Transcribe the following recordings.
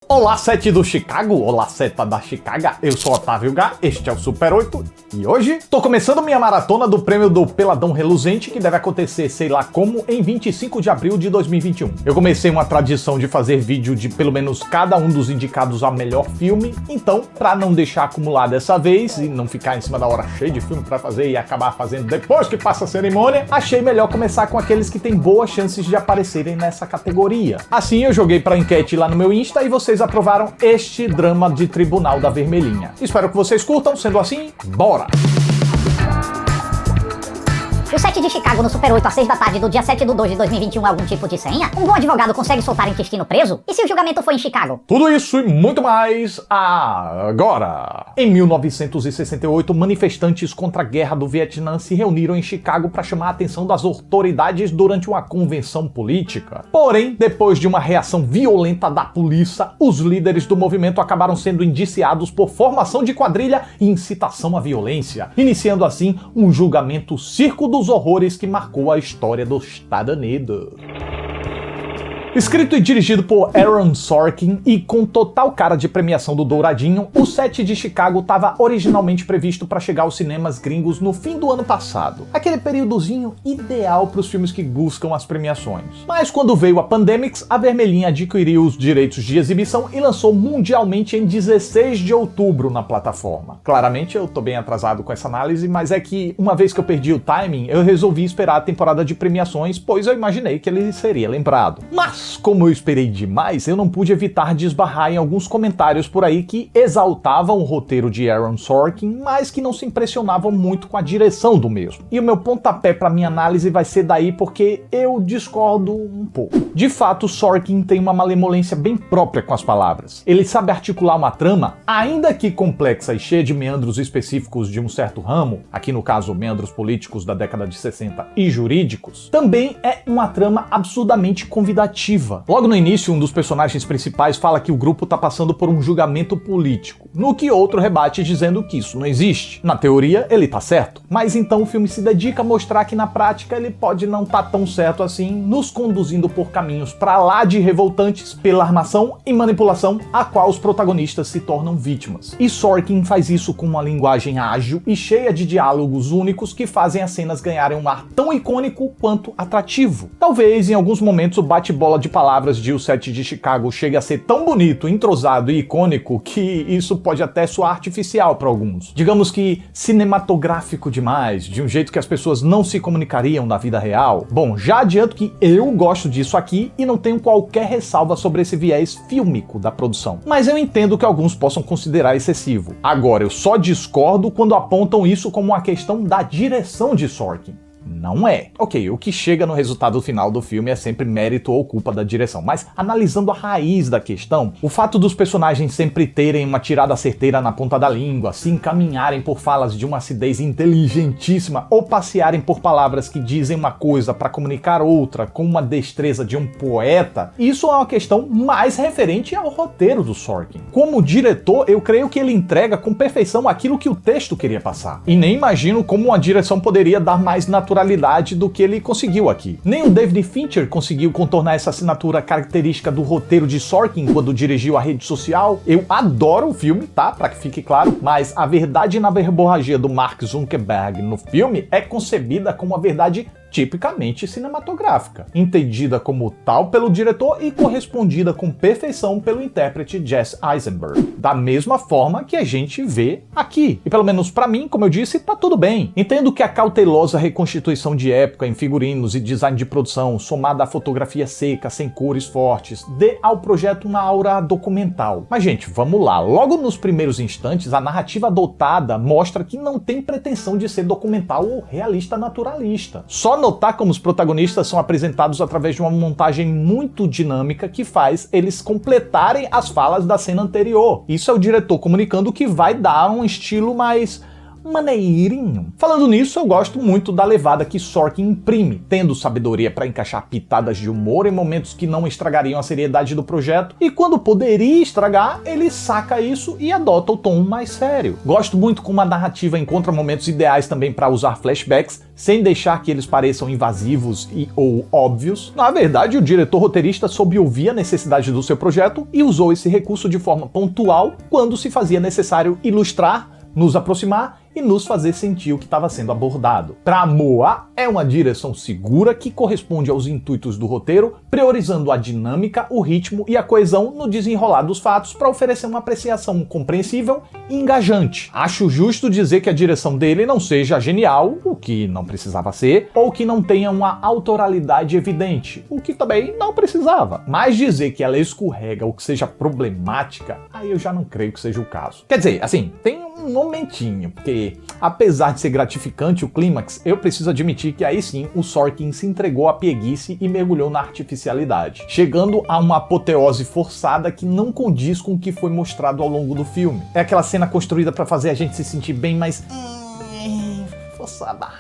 Olá, sete do Chicago, olá, seta da Chicago, eu sou Otávio Gá, este é o Super 8 e hoje tô começando minha maratona do prêmio do Peladão Reluzente que deve acontecer, sei lá como, em 25 de abril de 2021. Eu comecei uma tradição de fazer vídeo de pelo menos cada um dos indicados a melhor filme, então, pra não deixar acumular dessa vez e não ficar em cima da hora cheio de filme pra fazer e acabar fazendo depois que passa a cerimônia, achei melhor começar com aqueles que têm boas chances de aparecerem nessa categoria. Assim, eu joguei pra enquete lá no meu Insta e vocês aprovaram este drama de Tribunal da Vermelhinha. Espero que vocês curtam, sendo assim, bora! O set de Chicago no Super 8 às 6 da tarde do dia 7/2 de 2021 é algum tipo de senha? Um bom advogado consegue soltar intestino preso? E se o julgamento for em Chicago? Tudo isso e muito mais agora! Em 1968, manifestantes contra a Guerra do Vietnã se reuniram em Chicago para chamar a atenção das autoridades durante uma convenção política. Porém, depois de uma reação violenta da polícia, os líderes do movimento acabaram sendo indiciados por formação de quadrilha e incitação à violência, iniciando assim um julgamento circo dos horrores que marcou a história dos Estados Unidos. Escrito e dirigido por Aaron Sorkin e com total cara de premiação do Douradinho, o set de Chicago estava originalmente previsto para chegar aos cinemas gringos no fim do ano passado. Aquele períodozinho ideal para os filmes que buscam as premiações. Mas quando veio a Pandemics, a Vermelhinha adquiriu os direitos de exibição e lançou mundialmente em 16 de outubro na plataforma. Claramente eu tô bem atrasado com essa análise, mas é que uma vez que eu perdi o timing, eu resolvi esperar a temporada de premiações, pois eu imaginei que ele seria lembrado. Mas como eu esperei demais, eu não pude evitar de esbarrar em alguns comentários por aí que exaltavam o roteiro de Aaron Sorkin, mas que não se impressionavam muito com a direção do mesmo. E o meu pontapé para minha análise vai ser daí porque eu discordo um pouco. De fato, Sorkin tem uma malemolência bem própria com as palavras. Ele sabe articular uma trama, ainda que complexa e cheia de meandros específicos de um certo ramo, aqui no caso meandros políticos da década de 60 e jurídicos, também é uma trama absurdamente convidativa. Logo no início, um dos personagens principais fala que o grupo tá passando por um julgamento político, no que outro rebate dizendo que isso não existe. Na teoria, ele tá certo, mas então o filme se dedica a mostrar que na prática ele pode não tá tão certo assim, nos conduzindo por caminhos pra lá de revoltantes pela armação e manipulação a qual os protagonistas se tornam vítimas. E Sorkin faz isso com uma linguagem ágil e cheia de diálogos únicos que fazem as cenas ganharem um ar tão icônico quanto atrativo. Talvez em alguns momentos o bate-bola de palavras de O Set de Chicago chega a ser tão bonito, entrosado e icônico que isso pode até soar artificial para alguns. Digamos que cinematográfico demais, de um jeito que as pessoas não se comunicariam na vida real. Bom, já adianto que eu gosto disso aqui e não tenho qualquer ressalva sobre esse viés fílmico da produção. Mas eu entendo que alguns possam considerar excessivo. Agora, eu só discordo quando apontam isso como uma questão da direção de Sorkin. Não é. Ok, o que chega no resultado final do filme é sempre mérito ou culpa da direção, mas analisando a raiz da questão, o fato dos personagens sempre terem uma tirada certeira na ponta da língua, se encaminharem por falas de uma acidez inteligentíssima ou passearem por palavras que dizem uma coisa para comunicar outra com uma destreza de um poeta, isso é uma questão mais referente ao roteiro do Sorkin. Como diretor, eu creio que ele entrega com perfeição aquilo que o texto queria passar. E nem imagino como uma direção poderia dar mais naturalidade do que ele conseguiu aqui. Nem o David Fincher conseguiu contornar essa assinatura característica do roteiro de Sorkin quando dirigiu A Rede Social. Eu adoro o filme, tá? Pra que fique claro, mas a verdade na verborragia do Mark Zuckerberg no filme é concebida como uma verdade tipicamente cinematográfica, entendida como tal pelo diretor e correspondida com perfeição pelo intérprete Jesse Eisenberg, da mesma forma que a gente vê aqui. E pelo menos pra mim, como eu disse, tá tudo bem. Entendo que a cautelosa reconstituição de época em figurinos e design de produção, somada à fotografia seca, sem cores fortes, dê ao projeto uma aura documental. Mas gente, vamos lá. Logo nos primeiros instantes, a narrativa adotada mostra que não tem pretensão de ser documental ou realista naturalista. Só notar como os protagonistas são apresentados através de uma montagem muito dinâmica que faz eles completarem as falas da cena anterior. Isso é o diretor comunicando que vai dar um estilo mais maneirinho. Falando nisso, eu gosto muito da levada que Sorkin imprime, tendo sabedoria para encaixar pitadas de humor em momentos que não estragariam a seriedade do projeto, e quando poderia estragar, ele saca isso e adota o tom mais sério. Gosto muito como a narrativa encontra momentos ideais também para usar flashbacks, sem deixar que eles pareçam invasivos ou óbvios. Na verdade, o diretor roteirista soube ouvir a necessidade do seu projeto e usou esse recurso de forma pontual quando se fazia necessário ilustrar, nos aproximar e nos fazer sentir o que estava sendo abordado. Para Moa, é uma direção segura que corresponde aos intuitos do roteiro, priorizando a dinâmica, o ritmo e a coesão no desenrolar dos fatos para oferecer uma apreciação compreensível e engajante. Acho justo dizer que a direção dele não seja genial, o que não precisava ser, ou que não tenha uma autoralidade evidente, o que também não precisava. Mas dizer que ela escorrega ou que seja problemática, aí eu já não creio que seja o caso. Quer dizer, assim, tem um momentinho, porque apesar de ser gratificante o clímax, eu preciso admitir que aí sim o Sorkin se entregou à pieguice e mergulhou na artificialidade, chegando a uma apoteose forçada que não condiz com o que foi mostrado ao longo do filme. É aquela cena construída para fazer a gente se sentir bem, mas forçada.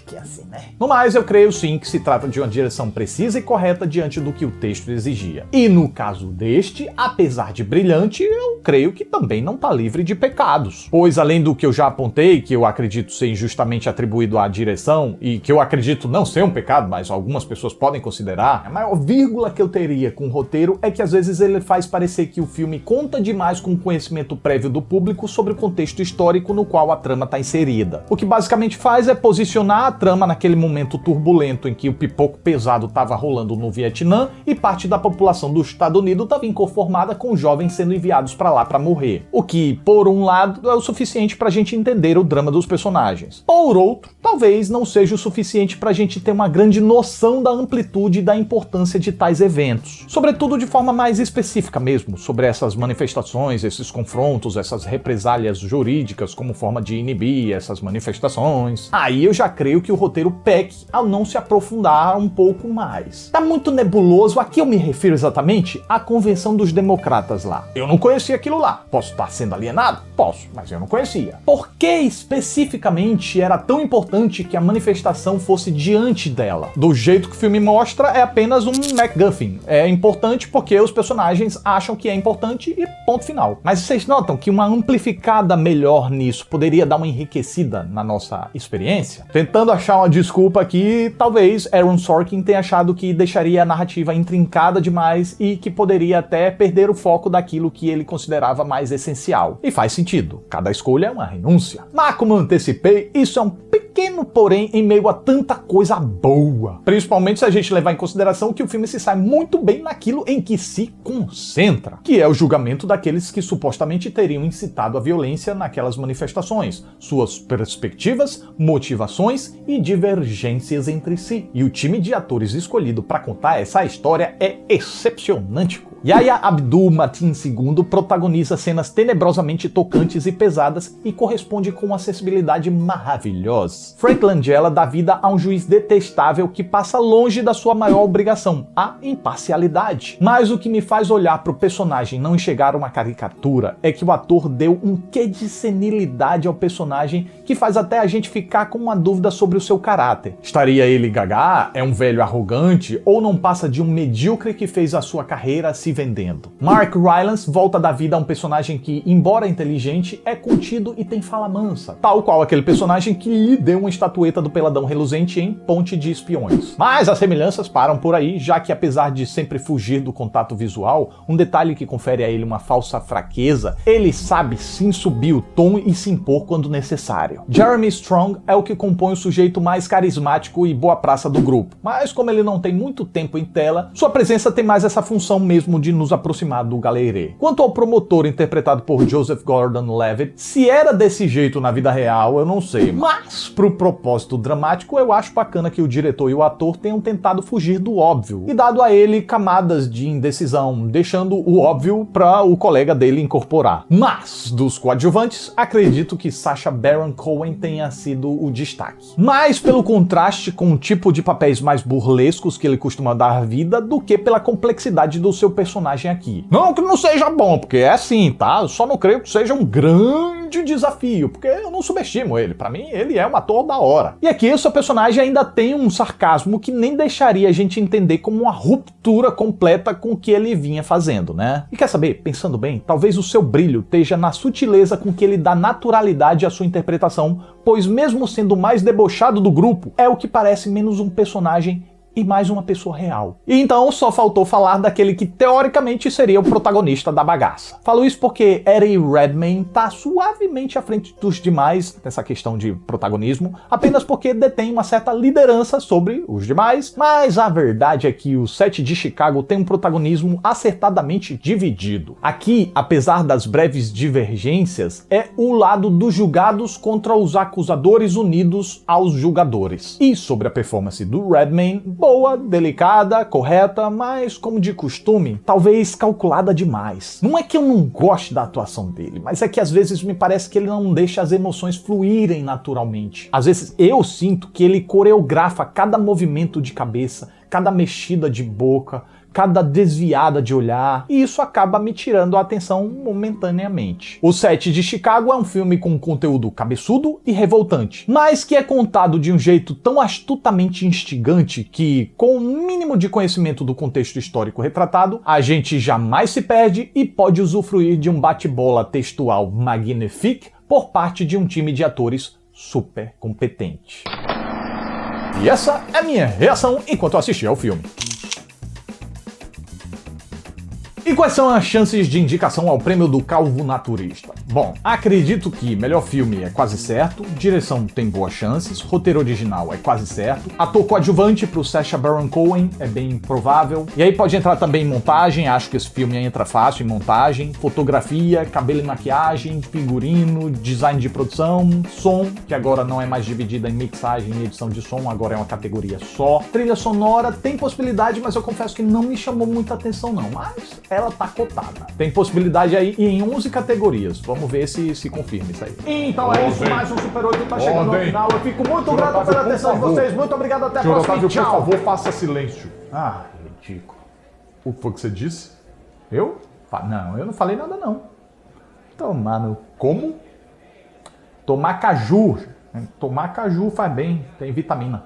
Que é assim, né? No mais, eu creio sim que se trata de uma direção precisa e correta diante do que o texto exigia. E no caso deste, apesar de brilhante, eu creio que também não está livre de pecados. Pois além do que eu já apontei, que eu acredito ser injustamente atribuído à direção, e que eu acredito não ser um pecado, mas algumas pessoas podem considerar, a maior vírgula que eu teria com o roteiro é que às vezes ele faz parecer que o filme conta demais com o conhecimento prévio do público sobre o contexto histórico no qual a trama está inserida. O que basicamente faz é posicionar a trama naquele momento turbulento em que o pipoco pesado estava rolando no Vietnã e parte da população do Estados Unidos estava inconformada com os jovens sendo enviados para lá para morrer. O que, por um lado, é o suficiente para a gente entender o drama dos personagens. Por outro, talvez não seja o suficiente para a gente ter uma grande noção da amplitude e da importância de tais eventos. Sobretudo de forma mais específica mesmo, sobre essas manifestações, esses confrontos, essas represálias jurídicas como forma de inibir essas manifestações. Aí eu já creio que o roteiro peque ao não se aprofundar um pouco mais. Tá muito nebuloso, a que eu me refiro exatamente? À Convenção dos Democratas lá. Eu não conhecia aquilo lá. Posso estar sendo alienado? Posso, mas eu não conhecia. Por que especificamente era tão importante que a manifestação fosse diante dela? Do jeito que o filme mostra, é apenas um MacGuffin. É importante porque os personagens acham que é importante e ponto final. Mas vocês notam que uma amplificada melhor nisso poderia dar uma enriquecida na nossa experiência? Tentando achar uma desculpa que talvez Aaron Sorkin tenha achado que deixaria a narrativa intrincada demais e que poderia até perder o foco daquilo que ele considerava mais essencial. E faz sentido, cada escolha é uma renúncia. Mas como eu antecipei, isso é um pequeno porém em meio a tanta coisa boa. Principalmente se a gente levar em consideração que o filme se sai muito bem naquilo em que se concentra, que é o julgamento daqueles que supostamente teriam incitado a violência naquelas manifestações, suas perspectivas, motivações e divergências entre si. E o time de atores escolhido para contar essa história é excepcionante. Yahya Abdul-Mateen II protagoniza cenas tenebrosamente tocantes e pesadas e corresponde com uma acessibilidade maravilhosa. Frank Langella dá vida a um juiz detestável que passa longe da sua maior obrigação, a imparcialidade. Mas o que me faz olhar para o personagem não enxergar uma caricatura é que o ator deu um quê de senilidade ao personagem que faz até a gente ficar com uma dúvida sobre o seu caráter. Estaria ele gaga? É um velho arrogante? Ou não passa de um medíocre que fez a sua carreira se vendendo? Mark Rylance volta da vida a um personagem que, embora inteligente, é contido e tem fala mansa, tal qual aquele personagem que lhe deu uma estatueta do peladão reluzente em Ponte de Espiões. Mas as semelhanças param por aí, já que apesar de sempre fugir do contato visual, um detalhe que confere a ele uma falsa fraqueza, ele sabe sim subir o tom e se impor quando necessário. Jeremy Strong é o que compõe o sujeito mais carismático e boa praça do grupo, mas como ele não tem muito tempo em tela, sua presença tem mais essa função mesmo de nos aproximar do galerê. Quanto ao promotor interpretado por Joseph Gordon-Levitt, se era desse jeito na vida real, eu não sei, mas pro propósito dramático eu acho bacana que o diretor e o ator tenham tentado fugir do óbvio e dado a ele camadas de indecisão, deixando o óbvio para o colega dele incorporar. Mas, dos coadjuvantes, acredito que Sacha Baron Cohen tenha sido o destaque. Mais pelo contraste com o tipo de papéis mais burlescos que ele costuma dar vida do que pela complexidade do seu personagem aqui. Não que não seja bom, porque é assim, tá? Eu só não creio que seja um grande grande desafio, porque eu não subestimo ele. Pra mim, ele é um ator da hora. E aqui, o seu personagem ainda tem um sarcasmo que nem deixaria a gente entender como uma ruptura completa com o que ele vinha fazendo, né? E quer saber, pensando bem, talvez o seu brilho esteja na sutileza com que ele dá naturalidade à sua interpretação, pois mesmo sendo o mais debochado do grupo, é o que parece menos um personagem e mais uma pessoa real. E então só faltou falar daquele que teoricamente seria o protagonista da bagaça. Falo isso porque Eddie Redmayne tá suavemente à frente dos demais nessa questão de protagonismo, apenas porque detém uma certa liderança sobre os demais, mas a verdade é que o Set de Chicago tem um protagonismo acertadamente dividido. Aqui, apesar das breves divergências, é o lado dos julgados contra os acusadores unidos aos julgadores. E sobre a performance do Redmayne, boa, delicada, correta, mas como de costume, talvez calculada demais. Não é que eu não goste da atuação dele, mas é que às vezes me parece que ele não deixa as emoções fluírem naturalmente. Às vezes eu sinto que ele coreografa cada movimento de cabeça, cada mexida de boca, cada desviada de olhar, e isso acaba me tirando a atenção momentaneamente. O Set de Chicago é um filme com conteúdo cabeçudo e revoltante, mas que é contado de um jeito tão astutamente instigante que, com o mínimo de conhecimento do contexto histórico retratado, a gente jamais se perde e pode usufruir de um bate-bola textual magnifique por parte de um time de atores super competente. E essa é a minha reação enquanto eu assistia ao filme. E quais são as chances de indicação ao prêmio do Calvo Naturista? Bom, acredito que melhor filme é quase certo, direção tem boas chances, roteiro original é quase certo, ator coadjuvante pro Sacha Baron Cohen é bem provável, e aí pode entrar também em montagem, acho que esse filme entra fácil em montagem, fotografia, cabelo e maquiagem, figurino, design de produção, som, que agora não é mais dividida em mixagem e edição de som, agora é uma categoria só, trilha sonora, tem possibilidade, mas eu confesso que não me chamou muita atenção não, mas ela tá cotada. Tem possibilidade aí em 11 categorias. Vamos ver se confirma isso aí. Então é isso, mais um Super 8 tá chegando ao final. Eu fico muito grato pela atenção de vocês. Muito obrigado, até a próxima. Otávio, por favor, faça silêncio. Ah, ridículo. O que foi que você disse? Eu? Não, eu não falei nada não. Tomar no... Como? Tomar caju. Tomar caju faz bem, tem vitamina.